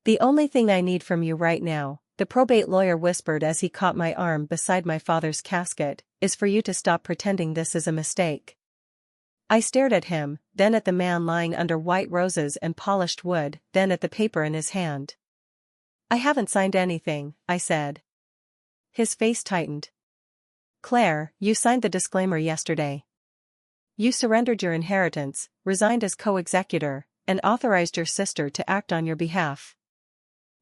The only thing I need from you right now, the probate lawyer whispered as he caught my arm beside my father's casket, is for you to stop pretending this is a mistake. I stared at him, then at the man lying under white roses and polished wood, then at the paper in his hand. I haven't signed anything, I said. His face tightened. Claire, you signed the disclaimer yesterday. You surrendered your inheritance, resigned as co-executor, and authorized your sister to act on your behalf.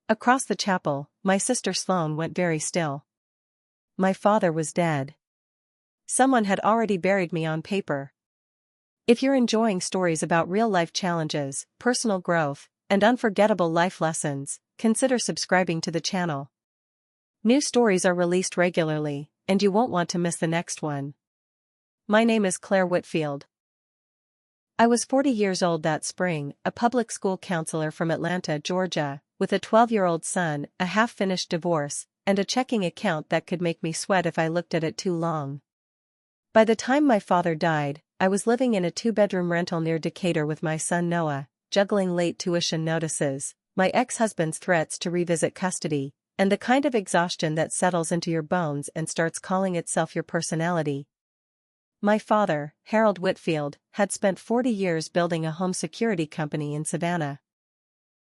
Across the chapel, my sister Sloane went very still. My father was dead. Someone had already buried me on paper. If you're enjoying stories about real-life challenges, personal growth, and unforgettable life lessons, consider subscribing to the channel. New stories are released regularly, and you won't want to miss the next one. My name is Claire Whitfield. I was 40 years old that spring, a public school counselor from Atlanta, Georgia, with a 12-year-old son, a half-finished divorce, and a checking account that could make me sweat if I looked at it too long. By the time my father died, I was living in a 2-bedroom rental near Decatur with my son Noah, juggling late tuition notices, my ex-husband's threats to revisit custody, and the kind of exhaustion that settles into your bones and starts calling itself your personality. My father, Harold Whitfield, had spent 40 years building a home security company in Savannah.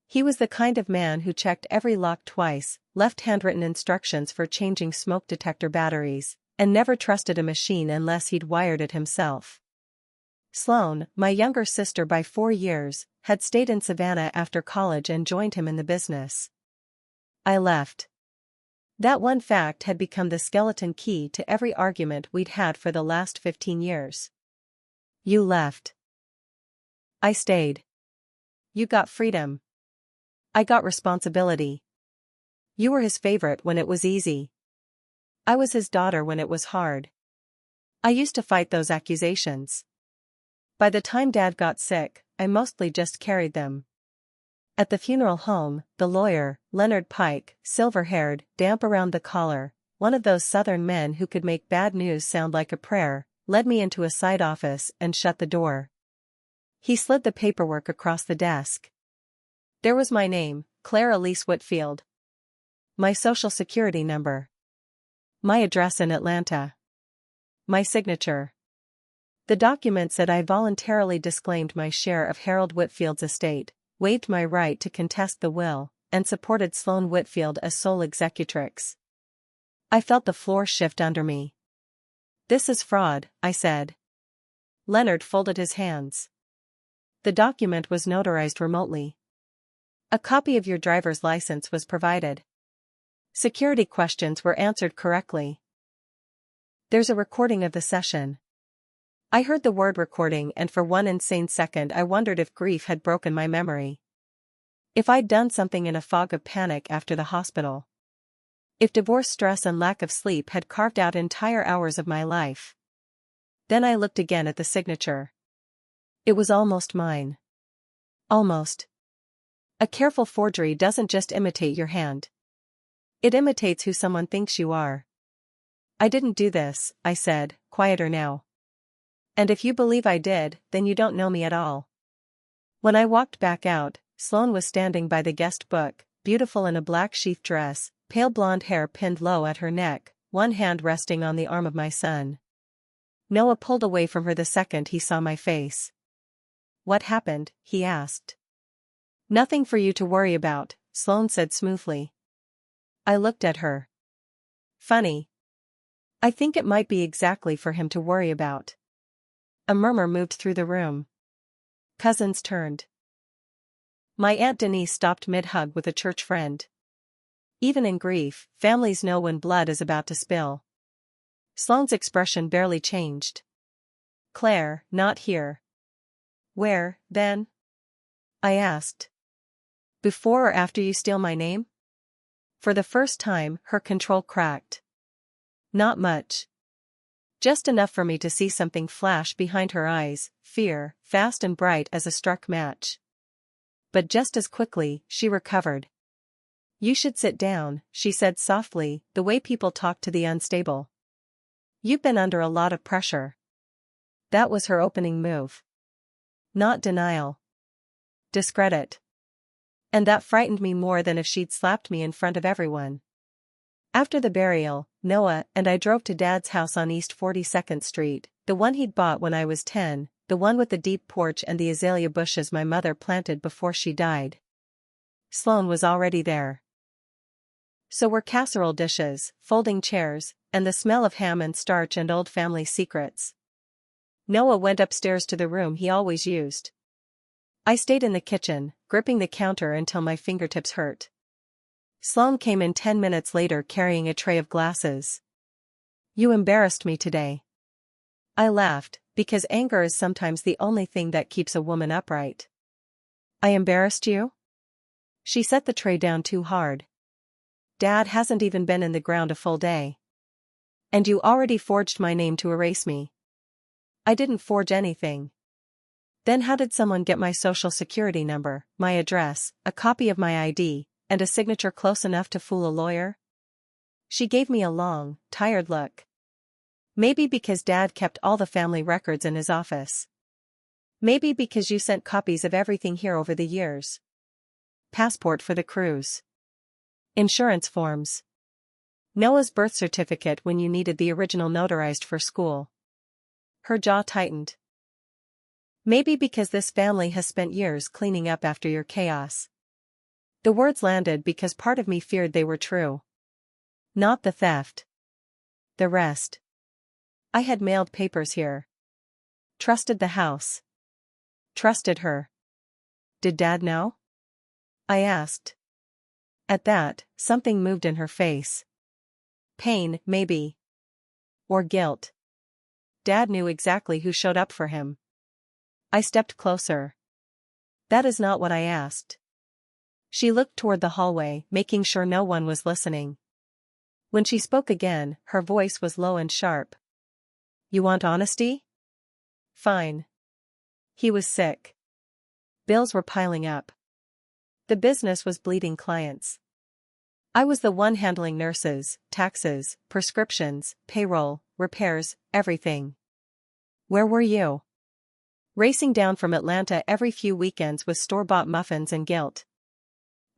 He was the kind of man who checked every lock twice, left handwritten instructions for changing smoke detector batteries, and never trusted a machine unless he'd wired it himself. Sloane, my younger sister by 4 years, had stayed in Savannah after college and joined him in the business. I left. That one fact had become the skeleton key to every argument we'd had for the last 15 years. You left. I stayed. You got freedom. I got responsibility. You were his favorite when it was easy. I was his daughter when it was hard. I used to fight those accusations. By the time Dad got sick, I mostly just carried them. At the funeral home, the lawyer, Leonard Pike, silver-haired, damp around the collar, one of those Southern men who could make bad news sound like a prayer, led me into a side office and shut the door. He slid the paperwork across the desk. There was my name, Claire Elise Whitfield. My social security number. My address in Atlanta. My signature. The document said I voluntarily disclaimed my share of Harold Whitfield's estate, waived my right to contest the will, and supported Sloane Whitfield as sole executrix. I felt the floor shift under me. This is fraud, I said. Leonard folded his hands. The document was notarized remotely. A copy of your driver's license was provided. Security questions were answered correctly. There's a recording of the session. I heard the word recording and for one insane second I wondered if grief had broken my memory. If I'd done something in a fog of panic after the hospital. If divorce stress and lack of sleep had carved out entire hours of my life. Then I looked again at the signature. It was almost mine. Almost. A careful forgery doesn't just imitate your hand. It imitates who someone thinks you are. I didn't do this, I said, quieter now. And if you believe I did, then you don't know me at all. When I walked back out, Sloane was standing by the guest book, beautiful in a black sheath dress, pale blonde hair pinned low at her neck, one hand resting on the arm of my son. Noah pulled away from her the second he saw my face. What happened? He asked. Nothing for you to worry about, Sloane said smoothly. I looked at her. Funny. I think it might be exactly for him to worry about. A murmur moved through the room. Cousins turned. My Aunt Denise stopped mid-hug with a church friend. Even in grief, families know when blood is about to spill. Sloane's expression barely changed. Claire, not here. Where, then? I asked. Before or after you steal my name? For the first time, her control cracked. Not much. Just enough for me to see something flash behind her eyes, fear, fast and bright as a struck match. But just as quickly, she recovered. You should sit down, she said softly, the way people talk to the unstable. You've been under a lot of pressure. That was her opening move. Not denial. Discredit. And that frightened me more than if she'd slapped me in front of everyone. After the burial, Noah and I drove to Dad's house on East 42nd Street, the one he'd bought when I was 10, the one with the deep porch and the azalea bushes my mother planted before she died. Sloane was already there. So were casserole dishes, folding chairs, and the smell of ham and starch and old family secrets. Noah went upstairs to the room he always used. I stayed in the kitchen, gripping the counter until my fingertips hurt. Sloane came in 10 minutes later carrying a tray of glasses. "You embarrassed me today." I laughed, because anger is sometimes the only thing that keeps a woman upright. "I embarrassed you?" She set the tray down too hard. "Dad hasn't even been in the ground a full day. And you already forged my name to erase me." "I didn't forge anything." "Then how did someone get my social security number, my address, a copy of my ID, and a signature close enough to fool a lawyer?" She gave me a long, tired look. "Maybe because Dad kept all the family records in his office. Maybe because you sent copies of everything here over the years. Passport for the cruise. Insurance forms. Noah's birth certificate when you needed the original notarized for school." Her jaw tightened. "Maybe because this family has spent years cleaning up after your chaos." The words landed because part of me feared they were true. Not the theft. The rest. I had mailed papers here. Trusted the house. Trusted her. Did Dad know? I asked. At that, something moved in her face. Pain, maybe. Or guilt. Dad knew exactly who showed up for him. I stepped closer. "That is not what I asked." She looked toward the hallway, making sure no one was listening. When she spoke again, her voice was low and sharp. "You want honesty? Fine." He was sick. Bills were piling up. The business was bleeding clients. I was the one handling nurses, taxes, prescriptions, payroll, repairs, everything. Where were you? Racing down from Atlanta every few weekends with store-bought muffins and guilt.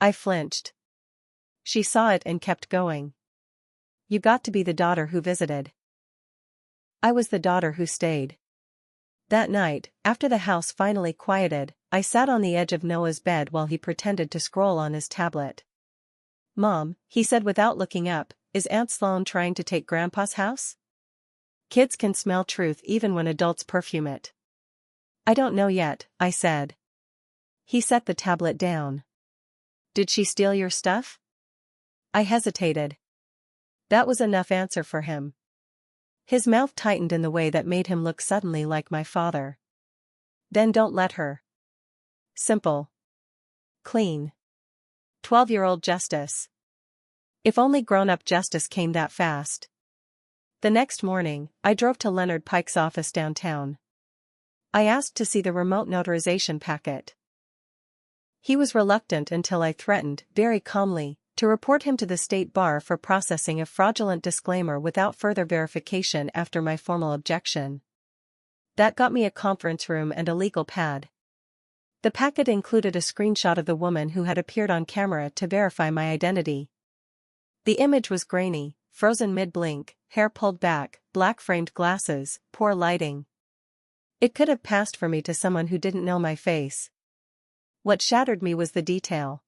I flinched. She saw it and kept going. "You got to be the daughter who visited." I was the daughter who stayed. That night, after the house finally quieted, I sat on the edge of Noah's bed while he pretended to scroll on his tablet. "Mom," he said without looking up, "is Aunt Sloane trying to take Grandpa's house?" Kids can smell truth even when adults perfume it. "I don't know yet," I said. He set the tablet down. "Did she steal your stuff?" I hesitated. That was enough answer for him. His mouth tightened in the way that made him look suddenly like my father. "Then don't let her." Simple. Clean. 12-year-old justice. If only grown-up justice came that fast. The next morning, I drove to Leonard Pike's office downtown. I asked to see the remote notarization packet. He was reluctant until I threatened, very calmly, to report him to the state bar for processing a fraudulent disclaimer without further verification after my formal objection. That got me a conference room and a legal pad. The packet included a screenshot of the woman who had appeared on camera to verify my identity. The image was grainy, frozen mid-blink, hair pulled back, black-framed glasses, poor lighting. It could have passed for me to someone who didn't know my face. What shattered me was the detail.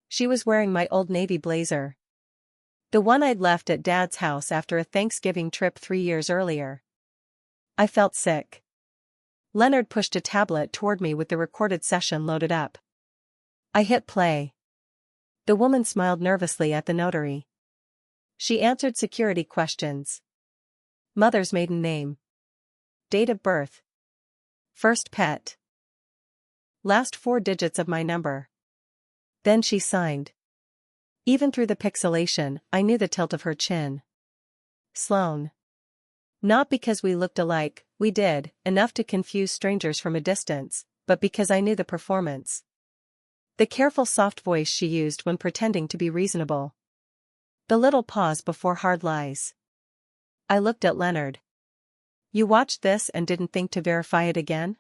She was wearing my old navy blazer. The one I'd left at Dad's house after a Thanksgiving trip 3 years earlier. I felt sick. Leonard pushed a tablet toward me with the recorded session loaded up. I hit play. The woman smiled nervously at the notary. She answered security questions. Mother's maiden name. Date of birth. First pet. Last 4 digits of my number. Then she signed. Even through the pixelation, I knew the tilt of her chin. Sloane. Not because we looked alike, we did, enough to confuse strangers from a distance, but because I knew the performance. The careful soft voice she used when pretending to be reasonable. The little pause before hard lies. I looked at Leonard. "You watched this and didn't think to verify it again?"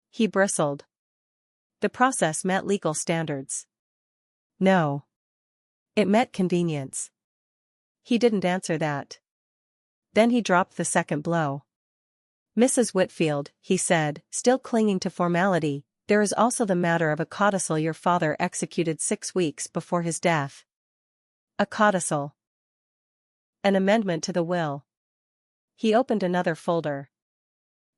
He bristled. the process met legal standards? No. It met convenience. He didn't answer that. Then he dropped the second blow. Mrs. Whitfield, he said, still clinging to formality, there is also the matter of a codicil your father executed 6 weeks before his death. A codicil. An amendment to the will. He opened another folder.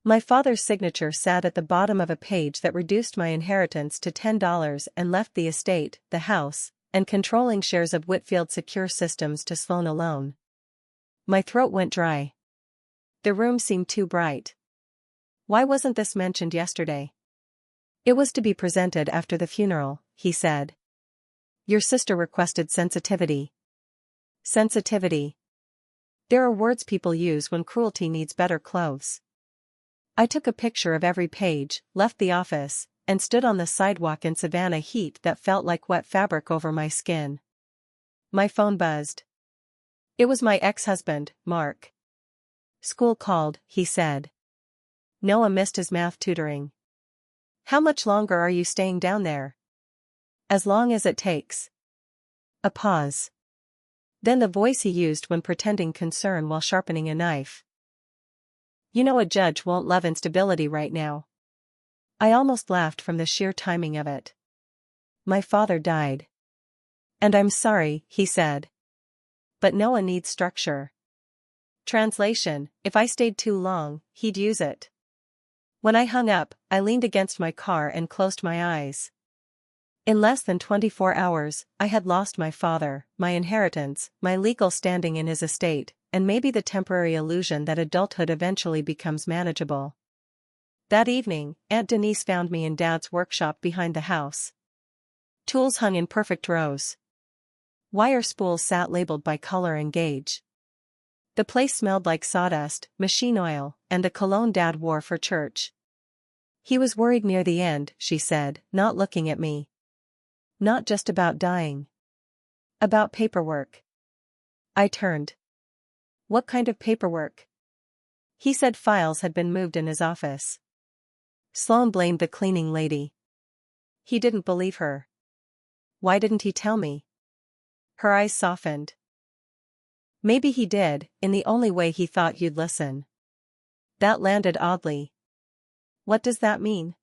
My father's signature sat at the bottom of a page that reduced my inheritance to $10 and left the estate, the house, and controlling shares of Whitfield Secure Systems to Sloan alone. My throat went dry. The room seemed too bright. Why wasn't this mentioned yesterday? It was to be presented after the funeral, he said. Your sister requested sensitivity. Sensitivity. There are words people use when cruelty needs better clothes. I took a picture of every page, left the office, and stood on the sidewalk in Savannah heat that felt like wet fabric over my skin. My phone buzzed. It was my ex-husband, Mark. School called, he said. Noah missed his math tutoring. How much longer are you staying down there? As long as it takes. A pause. Then the voice he used when pretending concern while sharpening a knife. You know a judge won't love instability right now. I almost laughed from the sheer timing of it. My father died. And I'm sorry, he said. But Noah needs structure. Translation, if I stayed too long, he'd use it. When I hung up, I leaned against my car and closed my eyes. In less than 24 hours, I had lost my father, my inheritance, my legal standing in his estate, and maybe the temporary illusion that adulthood eventually becomes manageable. That evening, Aunt Denise found me in Dad's workshop behind the house. Tools hung in perfect rows. Wire spools sat labeled by color and gauge. The place smelled like sawdust, machine oil, and the cologne Dad wore for church. He was worried near the end, she said, not looking at me. Not just about dying. About paperwork. I turned. What kind of paperwork? He said files had been moved in his office. Sloan blamed the cleaning lady. He didn't believe her. Why didn't he tell me? Her eyes softened. Maybe he did, in the only way he thought you'd listen. That landed oddly. What does that mean?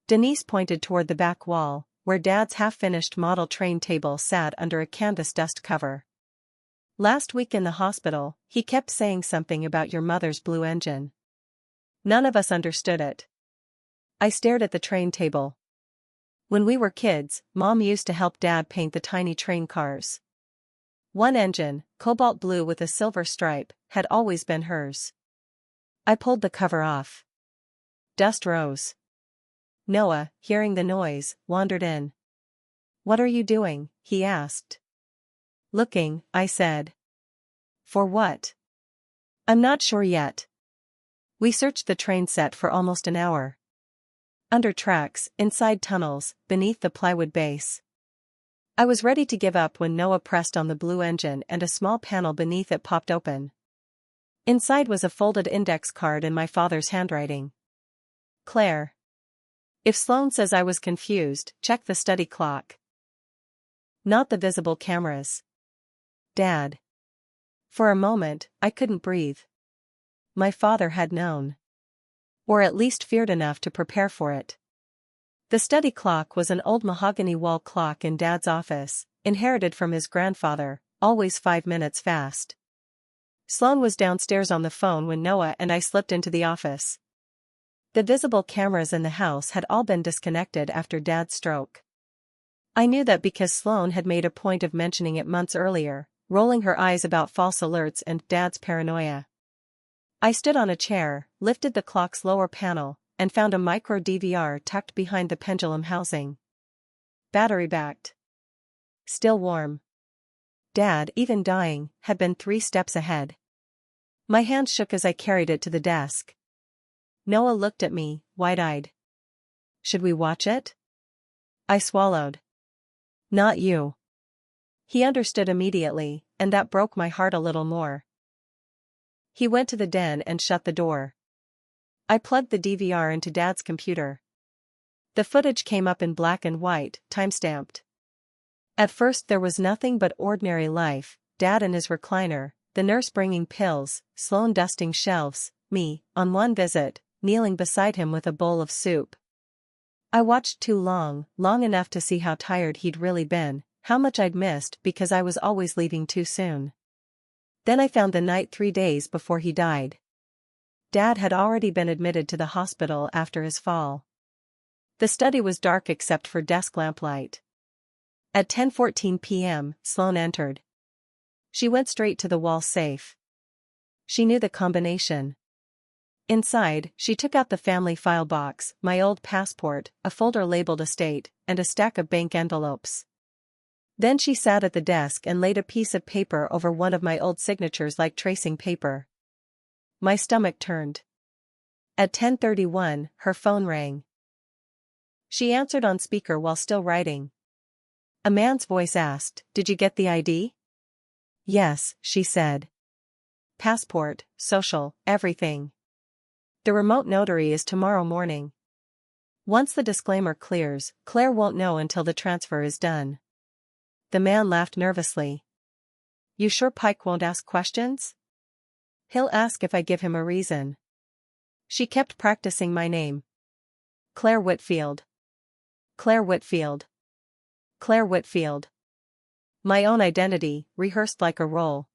Denise pointed toward the back wall, where Dad's half-finished model train table sat under a canvas dust cover. Last week in the hospital, he kept saying something about your mother's blue engine. None of us understood it. I stared at the train table. When we were kids, Mom used to help Dad paint the tiny train cars. One engine, cobalt blue with a silver stripe, had always been hers. I pulled the cover off. Dust rose. Noah, hearing the noise, wandered in. What are you doing? He asked. Looking, I said. For what? I'm not sure yet. We searched the train set for almost an hour. Under tracks, inside tunnels, beneath the plywood base. I was ready to give up when Noah pressed on the blue engine and a small panel beneath it popped open. Inside was a folded index card in my father's handwriting. Claire. If Sloan says I was confused, check the study clock. Not the visible cameras. Dad. For a moment, I couldn't breathe. My father had known. Or at least feared enough to prepare for it. The study clock was an old mahogany wall clock in Dad's office, inherited from his grandfather, always 5 minutes fast. Sloan was downstairs on the phone when Noah and I slipped into the office. The visible cameras in the house had all been disconnected after Dad's stroke. I knew that because Sloan had made a point of mentioning it months earlier, rolling her eyes about false alerts and Dad's paranoia. I stood on a chair, lifted the clock's lower panel, and found a micro DVR tucked behind the pendulum housing. Battery-backed. Still warm. Dad, even dying, had been 3 steps ahead. My hand shook as I carried it to the desk. Noah looked at me, wide-eyed. Should we watch it? I swallowed. Not you. He understood immediately, and that broke my heart a little more. He went to the den and shut the door. I plugged the DVR into Dad's computer. The footage came up in black and white, time-stamped. At first there was nothing but ordinary life, Dad in his recliner, the nurse bringing pills, Sloane dusting shelves, me, on one visit, kneeling beside him with a bowl of soup. I watched too long enough to see how tired he'd really been, how much I'd missed because I was always leaving too soon. Then I found the night 3 days before he died. Dad had already been admitted to the hospital after his fall. The study was dark except for desk lamplight. At 10:14 p.m., Sloane entered. She went straight to the wall safe. She knew the combination. Inside, she took out the family file box, my old passport, a folder labeled estate, and a stack of bank envelopes. Then she sat at the desk and laid a piece of paper over one of my old signatures like tracing paper. My stomach turned. At 10:31, her phone rang. She answered on speaker while still writing. A man's voice asked, "Did you get the ID?" "Yes," she said. "Passport, social, everything. The remote notary is tomorrow morning. Once the disclaimer clears, Claire won't know until the transfer is done." The man laughed nervously. "You sure Pike won't ask questions?" "He'll ask if I give him a reason." She kept practicing my name. Claire Whitfield. Claire Whitfield. Claire Whitfield. My own identity, rehearsed like a role.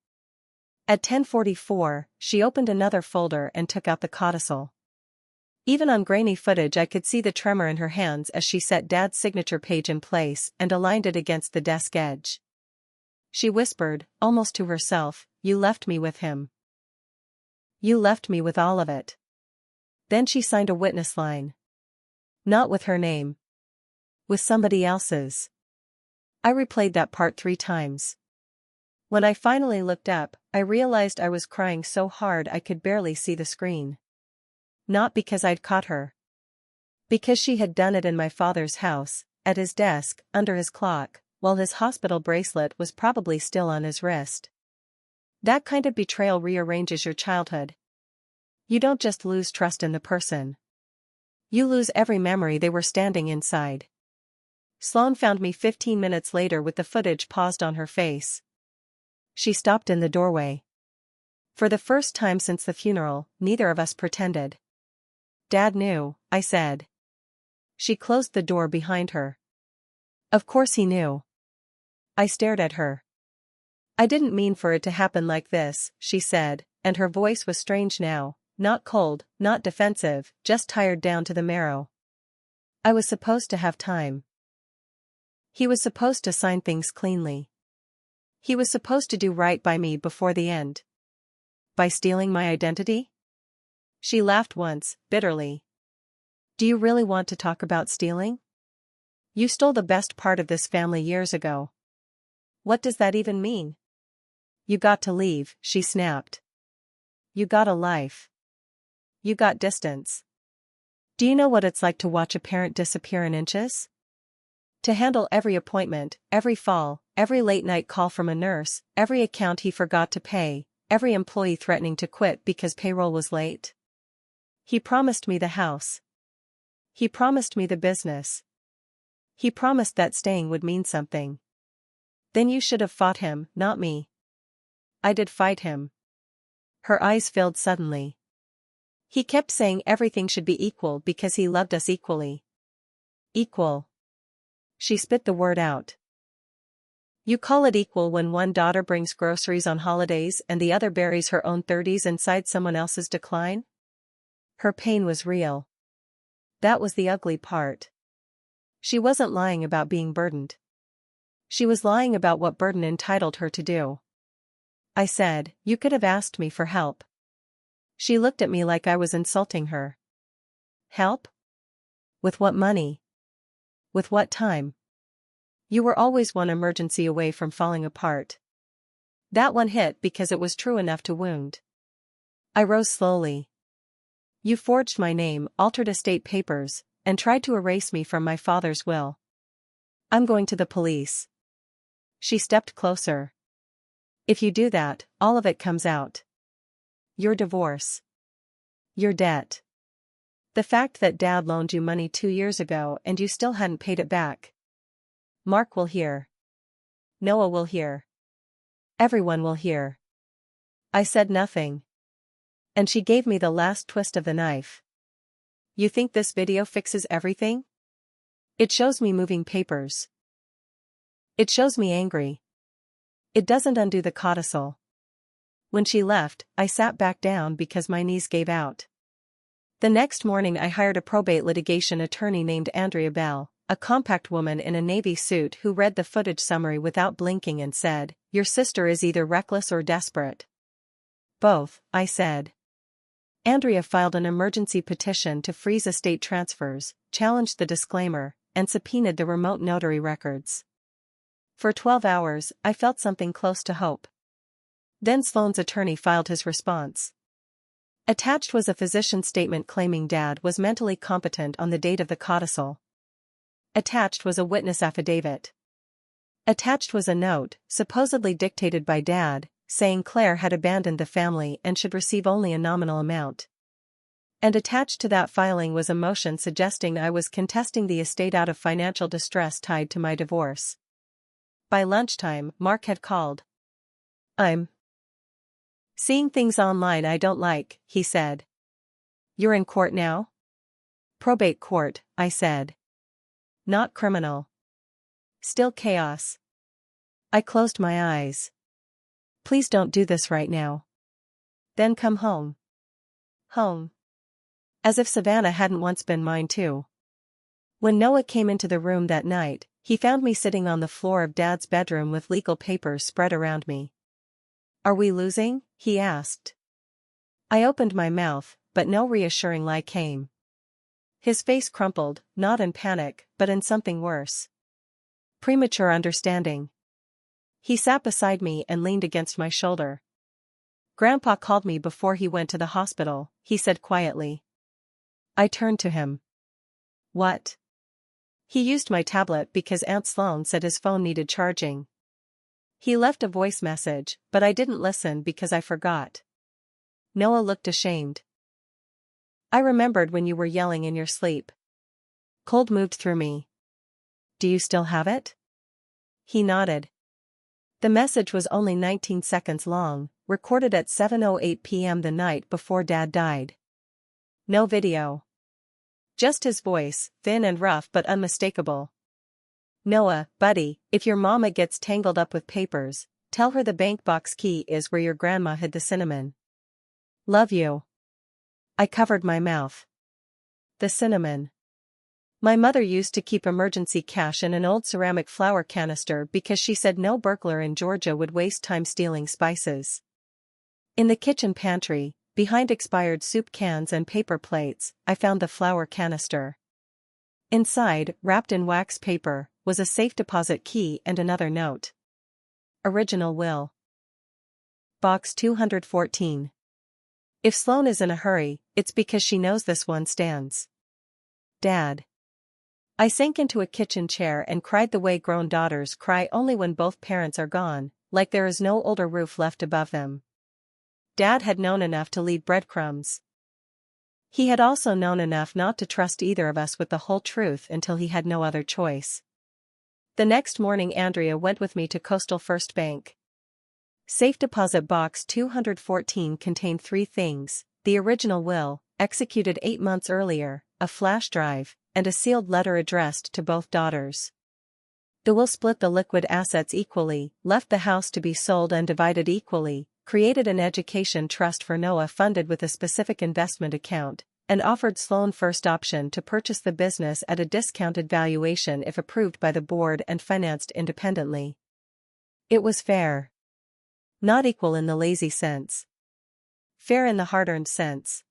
At 10:44, she opened another folder and took out the codicil. Even on grainy footage I could see the tremor in her hands as she set Dad's signature page in place and aligned it against the desk edge. She whispered, almost to herself, "You left me with him. You left me with all of it." Then she signed a witness line. Not with her name. With somebody else's. I replayed that part 3 times. When I finally looked up, I realized I was crying so hard I could barely see the screen. Not because I'd caught her. Because she had done it in my father's house, at his desk, under his clock, while his hospital bracelet was probably still on his wrist. That kind of betrayal rearranges your childhood. You don't just lose trust in the person. You lose every memory they were standing inside. Sloane found me 15 minutes later with the footage paused on her face. She stopped in the doorway. For the first time since the funeral, neither of us pretended. "Dad knew," I said. She closed the door behind her. "Of course he knew." I stared at her. "I didn't mean for it to happen like this," she said, and her voice was strange now, not cold, not defensive, just tired down to the marrow. "I was supposed to have time. He was supposed to sign things cleanly. He was supposed to do right by me before the end. By stealing my identity?" She laughed once, bitterly. "Do you really want to talk about stealing? You stole the best part of this family years ago. What does that even mean?" "You got to leave," she snapped. "You got a life. You got distance. Do you know what it's like to watch a parent disappear in inches? To handle every appointment, every fall, every late-night call from a nurse, every account he forgot to pay, every employee threatening to quit because payroll was late? He promised me the house. He promised me the business. He promised that staying would mean something. Then you should have fought him, not me." "I did fight him." Her eyes filled suddenly. "He kept saying everything should be equal because he loved us equally." "Equal." She spit the word out. "You call it equal when one daughter brings groceries on holidays and the other buries her own 30s inside someone else's decline?" Her pain was real. That was the ugly part. She wasn't lying about being burdened. She was lying about what burden entitled her to do. I said, "You could have asked me for help." She looked at me like I was insulting her. "Help? With what money? With what time? You were always one emergency away from falling apart." That one hit because it was true enough to wound. I rose slowly. "You forged my name, altered estate papers, and tried to erase me from my father's will. I'm going to the police." She stepped closer. "If you do that, all of it comes out. Your divorce. Your debt. The fact that Dad loaned you money 2 years ago and you still hadn't paid it back. Mark will hear. Noah will hear. Everyone will hear. I said nothing. And she gave me the last twist of the knife. You think this video fixes everything? It shows me moving papers. It shows me angry. It doesn't undo the codicil. When she left, I sat back down because my knees gave out. The next morning I hired a probate litigation attorney named Andrea Bell, a compact woman in a navy suit who read the footage summary without blinking and said, "Your sister is either reckless or desperate." "Both," I said. Andrea filed an emergency petition to freeze estate transfers, challenged the disclaimer, and subpoenaed the remote notary records. For 12 hours, I felt something close to hope. Then Sloane's attorney filed his response. Attached was a physician's statement claiming Dad was mentally competent on the date of the codicil. Attached was a witness affidavit. Attached was a note, supposedly dictated by Dad, saying Claire had abandoned the family and should receive only a nominal amount. And attached to that filing was a motion suggesting I was contesting the estate out of financial distress tied to my divorce. By lunchtime, Mark had called. "I'm seeing things online I don't like," he said. "You're in court now?" "Probate court," I said. "Not criminal." "Still chaos." I closed my eyes. "Please don't do this right now." "Then come home." Home. As if Savannah hadn't once been mine too. When Noah came into the room that night, he found me sitting on the floor of Dad's bedroom with legal papers spread around me. "Are we losing?" he asked. I opened my mouth, but no reassuring lie came. His face crumpled, not in panic, but in something worse. Premature understanding. He sat beside me and leaned against my shoulder. "Grandpa called me before he went to the hospital," he said quietly. I turned to him. "What?" "He used my tablet because Aunt Sloane said his phone needed charging. He left a voice message, but I didn't listen because I forgot." Noah looked ashamed. "I remembered when you were yelling in your sleep." Cold moved through me. "Do you still have it?" He nodded. The message was only 19 seconds long, recorded at 7:08 p.m. the night before Dad died. No video. Just his voice, thin and rough but unmistakable. "Noah, buddy, if your mama gets tangled up with papers, tell her the bank box key is where your grandma hid the cinnamon. Love you." I covered my mouth. The cinnamon. My mother used to keep emergency cash in an old ceramic flour canister because she said no burglar in Georgia would waste time stealing spices. In the kitchen pantry, behind expired soup cans and paper plates, I found the flour canister. Inside, wrapped in wax paper, was a safe deposit key and another note. Original will. Box 214. If Sloane is in a hurry, it's because she knows this one stands. Dad. I sank into a kitchen chair and cried the way grown daughters cry only when both parents are gone, like there is no older roof left above them. Dad had known enough to leave breadcrumbs. He had also known enough not to trust either of us with the whole truth until he had no other choice. The next morning Andrea went with me to Coastal First Bank. Safe deposit box 214 contained 3 things: the original will, executed 8 months earlier, a flash drive, and a sealed letter addressed to both daughters. The will split the liquid assets equally, left the house to be sold and divided equally, created an education trust for Noah funded with a specific investment account, and offered Sloane first option to purchase the business at a discounted valuation if approved by the board and financed independently. It was fair. Not equal in the lazy sense. Fair in the hard-earned sense.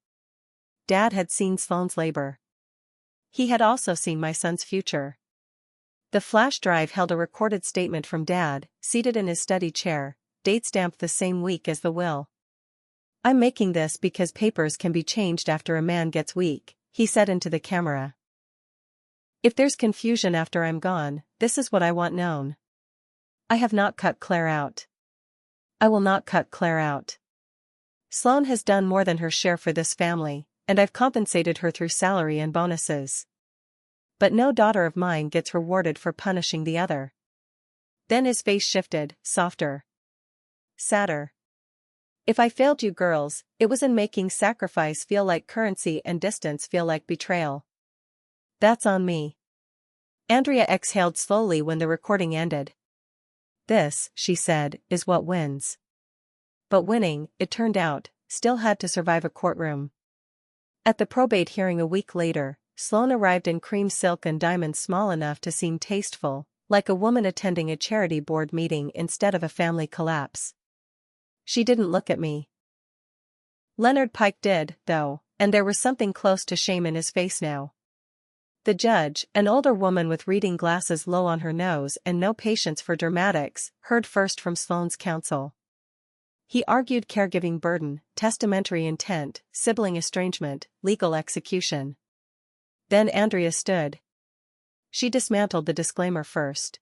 Dad had seen Sloane's labor. He had also seen my son's future. The flash drive held a recorded statement from Dad, seated in his study chair, date-stamped the same week as the will. "I'm making this because papers can be changed after a man gets weak," he said into the camera. "If there's confusion after I'm gone, this is what I want known. I have not cut Claire out. I will not cut Claire out. Sloane has done more than her share for this family, and I've compensated her through salary and bonuses. But no daughter of mine gets rewarded for punishing the other. Then his face shifted, softer. Sadder. If I failed you girls, it was in making sacrifice feel like currency and distance feel like betrayal. That's on me. Andrea exhaled slowly when the recording ended. This, she said, is what wins. But winning, it turned out, still had to survive a courtroom. At the probate hearing a week later, Sloane arrived in cream silk and diamonds small enough to seem tasteful, like a woman attending a charity board meeting instead of a family collapse. She didn't look at me. Leonard Pike did, though, and there was something close to shame in his face now. The judge, an older woman with reading glasses low on her nose and no patience for dramatics, heard first from Sloane's counsel. He argued caregiving burden, testamentary intent, sibling estrangement, legal execution. Then Andrea stood. She dismantled the disclaimer first.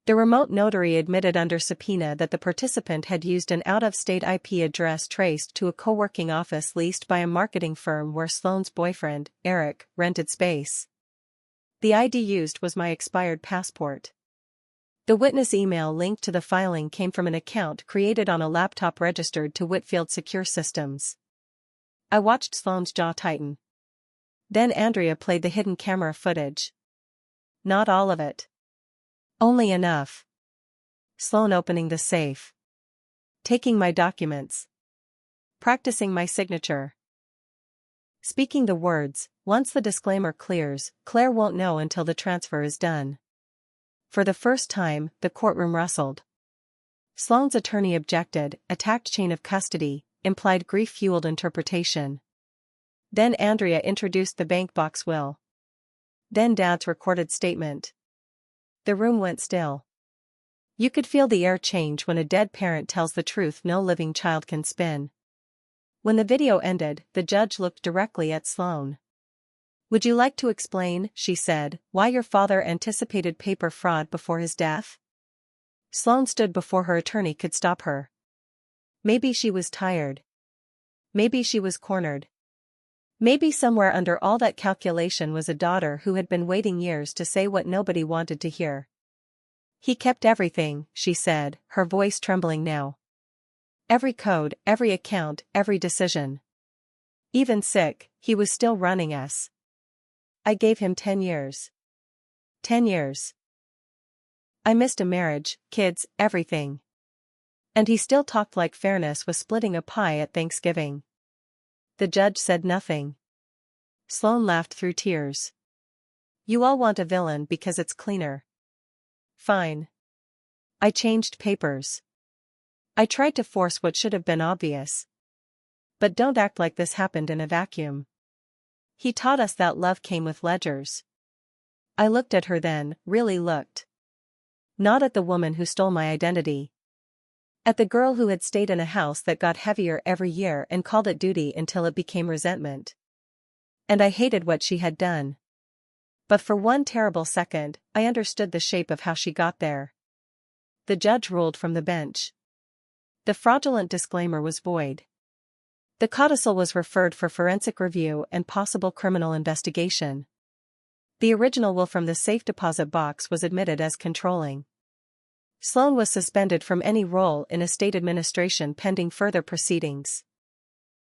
The remote notary admitted under subpoena that the participant had used an out-of-state IP address traced to a co-working office leased by a marketing firm where Sloane's boyfriend, Eric, rented space. The ID used was my expired passport. The witness email linked to the filing came from an account created on a laptop registered to Whitfield Secure Systems. I watched Sloane's jaw tighten. Then Andrea played the hidden camera footage. Not all of it. Only enough. Sloane opening the safe. Taking my documents. Practicing my signature. Speaking the words, once the disclaimer clears, Claire won't know until the transfer is done. For the first time, the courtroom rustled. Sloane's attorney objected, attacked chain of custody, implied grief-fueled interpretation. Then Andrea introduced the bank box will. Then Dad's recorded statement. The room went still. You could feel the air change when a dead parent tells the truth no living child can spin. When the video ended, the judge looked directly at Sloane. Would you like to explain, she said, why your father anticipated paper fraud before his death? Sloane stood before her attorney could stop her. Maybe she was tired. Maybe she was cornered. Maybe somewhere under all that calculation was a daughter who had been waiting years to say what nobody wanted to hear. He kept everything, she said, her voice trembling now. Every code, every account, every decision. Even sick, he was still running us. I gave him 10 years. 10 years. I missed a marriage, kids, everything. And he still talked like fairness was splitting a pie at Thanksgiving. The judge said nothing. Sloane laughed through tears. You all want a villain because it's cleaner. Fine. I changed papers. I tried to force what should have been obvious. But don't act like this happened in a vacuum. He taught us that love came with ledgers. I looked at her then, really looked. Not at the woman who stole my identity. At the girl who had stayed in a house that got heavier every year and called it duty until it became resentment. And I hated what she had done. But for one terrible second, I understood the shape of how she got there. The judge ruled from the bench. The fraudulent disclaimer was void. The codicil was referred for forensic review and possible criminal investigation. The original will from the safe deposit box was admitted as controlling. Sloane was suspended from any role in estate administration pending further proceedings.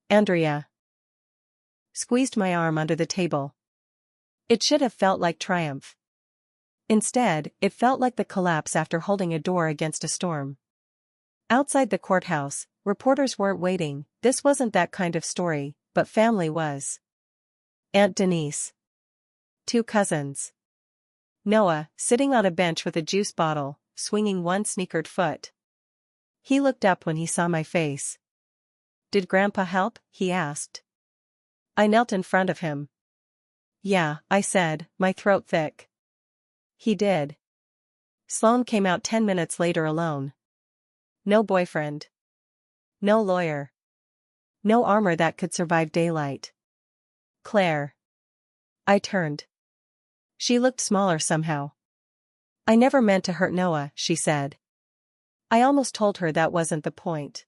Andrea squeezed my arm under the table. It should have felt like triumph. Instead, it felt like the collapse after holding a door against a storm. Outside the courthouse, reporters weren't waiting. This wasn't that kind of story, but family was. Aunt Denise. 2 cousins. Noah, sitting on a bench with a juice bottle, swinging one sneakered foot. He looked up when he saw my face. Did Grandpa help? He asked. I knelt in front of him. Yeah, I said, my throat thick. He did. Sloane came out 10 minutes later alone. No boyfriend. No lawyer. No armor that could survive daylight. Claire. I turned. She looked smaller somehow. I never meant to hurt Noah, she said. I almost told her that wasn't the point.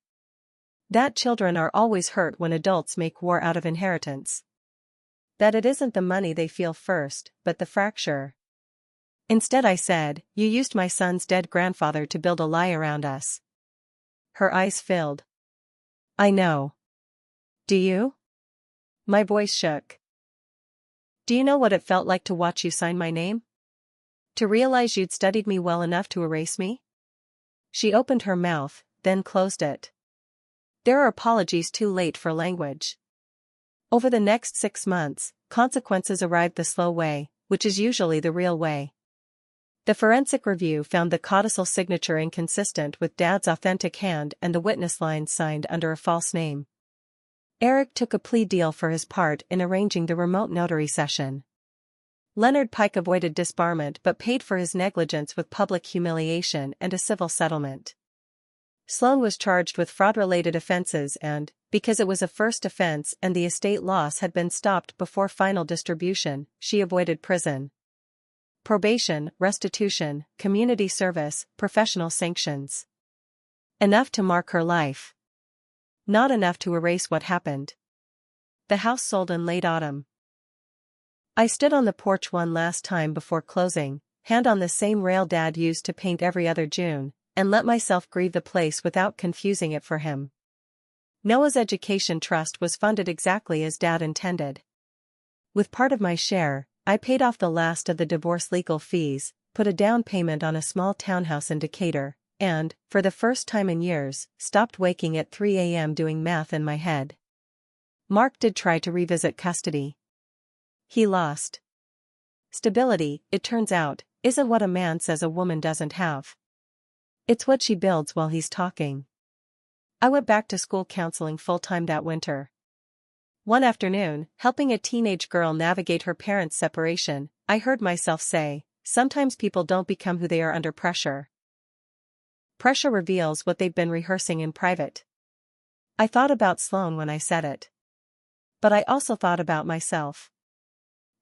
That children are always hurt when adults make war out of inheritance. That it isn't the money they feel first, but the fracture. Instead I said, you used my son's dead grandfather to build a lie around us. Her eyes filled. I know. Do you? My voice shook. Do you know what it felt like to watch you sign my name? To realize you'd studied me well enough to erase me? She opened her mouth, then closed it. There are apologies too late for language. Over the next 6 months, consequences arrived the slow way, which is usually the real way. The forensic review found the codicil signature inconsistent with Dad's authentic hand and the witness lines signed under a false name. Eric took a plea deal for his part in arranging the remote notary session. Leonard Pike avoided disbarment but paid for his negligence with public humiliation and a civil settlement. Sloane was charged with fraud-related offenses and, because it was a first offense and the estate loss had been stopped before final distribution, she avoided prison. Probation, restitution, community service, professional sanctions. Enough to mark her life. Not enough to erase what happened. The house sold in late autumn. I stood on the porch one last time before closing, hand on the same rail Dad used to paint every other June, and let myself grieve the place without confusing it for him. Noah's education trust was funded exactly as Dad intended. With part of my share, I paid off the last of the divorce legal fees, put a down payment on a small townhouse in Decatur, and, for the first time in years, stopped waking at 3 a.m. doing math in my head. Mark did try to revisit custody. He lost. Stability, it turns out, isn't what a man says a woman doesn't have. It's what she builds while he's talking. I went back to school counseling full-time that winter. One afternoon, helping a teenage girl navigate her parents' separation, I heard myself say, sometimes people don't become who they are under pressure. Pressure reveals what they've been rehearsing in private. I thought about Sloane when I said it. But I also thought about myself.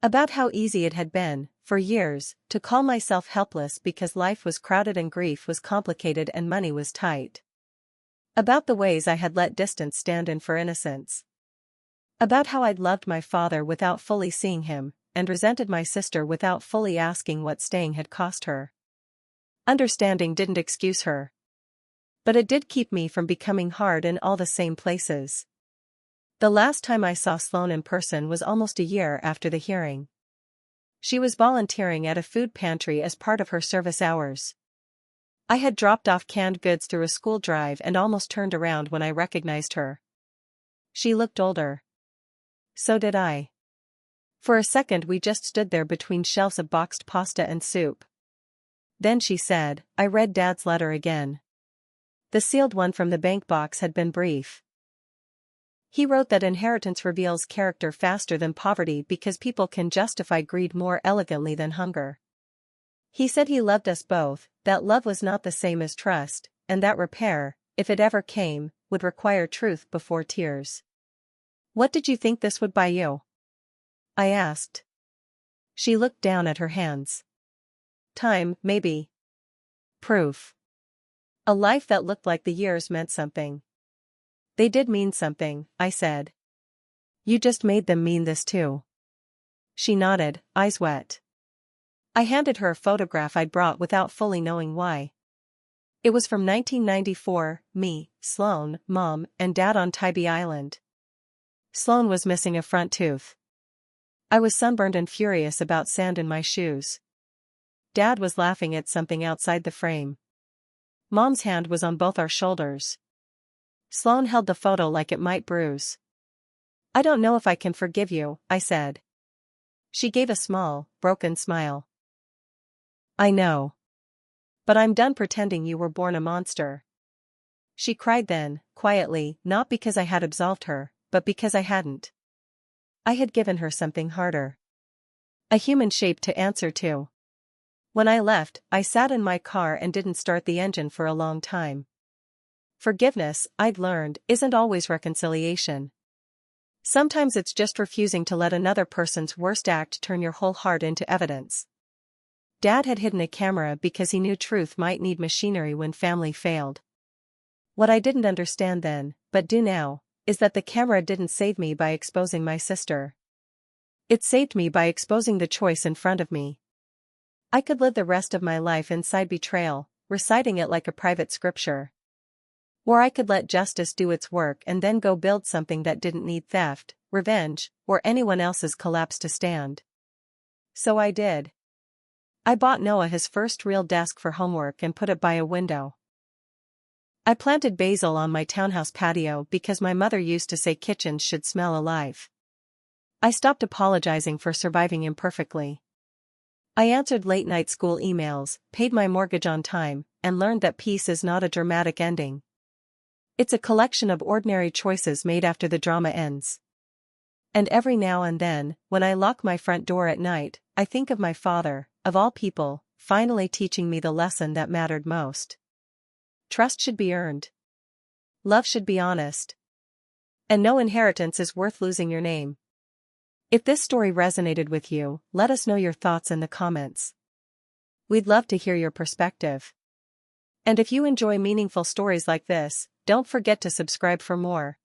About how easy it had been, for years, to call myself helpless because life was crowded and grief was complicated and money was tight. About the ways I had let distance stand in for innocence. About how I'd loved my father without fully seeing him, and resented my sister without fully asking what staying had cost her. Understanding didn't excuse her. But it did keep me from becoming hard in all the same places. The last time I saw Sloane in person was almost a year after the hearing. She was volunteering at a food pantry as part of her service hours. I had dropped off canned goods through a school drive and almost turned around when I recognized her. She looked older. So did I. For a second we just stood there between shelves of boxed pasta and soup. Then she said, I read Dad's letter again. The sealed one from the bank box had been brief. He wrote that inheritance reveals character faster than poverty because people can justify greed more elegantly than hunger. He said he loved us both, that love was not the same as trust, and that repair, if it ever came, would require truth before tears. What did you think this would buy you? I asked. She looked down at her hands. Time, maybe. Proof. A life that looked like the years meant something. They did mean something, I said. You just made them mean this too. She nodded, eyes wet. I handed her a photograph I'd brought without fully knowing why. It was from 1994, me, Sloane, Mom, and Dad on Tybee Island. Sloane was missing a front tooth. I was sunburned and furious about sand in my shoes. Dad was laughing at something outside the frame. Mom's hand was on both our shoulders. Sloane held the photo like it might bruise. I don't know if I can forgive you, I said. She gave a small, broken smile. I know. But I'm done pretending you were born a monster. She cried then, quietly, not because I had absolved her, but because I hadn't. I had given her something harder. A human shape to answer to. When I left, I sat in my car and didn't start the engine for a long time. Forgiveness, I'd learned, isn't always reconciliation. Sometimes it's just refusing to let another person's worst act turn your whole heart into evidence. Dad had hidden a camera because he knew truth might need machinery when family failed. What I didn't understand then, but do now, is that the camera didn't save me by exposing my sister. It saved me by exposing the choice in front of me. I could live the rest of my life inside betrayal, reciting it like a private scripture. Or I could let justice do its work and then go build something that didn't need theft, revenge, or anyone else's collapse to stand. So I did. I bought Noah his first real desk for homework and put it by a window. I planted basil on my townhouse patio because my mother used to say kitchens should smell alive. I stopped apologizing for surviving imperfectly. I answered late-night school emails, paid my mortgage on time, and learned that peace is not a dramatic ending. It's a collection of ordinary choices made after the drama ends. And every now and then, when I lock my front door at night, I think of my father, of all people, finally teaching me the lesson that mattered most. Trust should be earned. Love should be honest. And no inheritance is worth losing your name. If this story resonated with you, let us know your thoughts in the comments. We'd love to hear your perspective. And if you enjoy meaningful stories like this, don't forget to subscribe for more.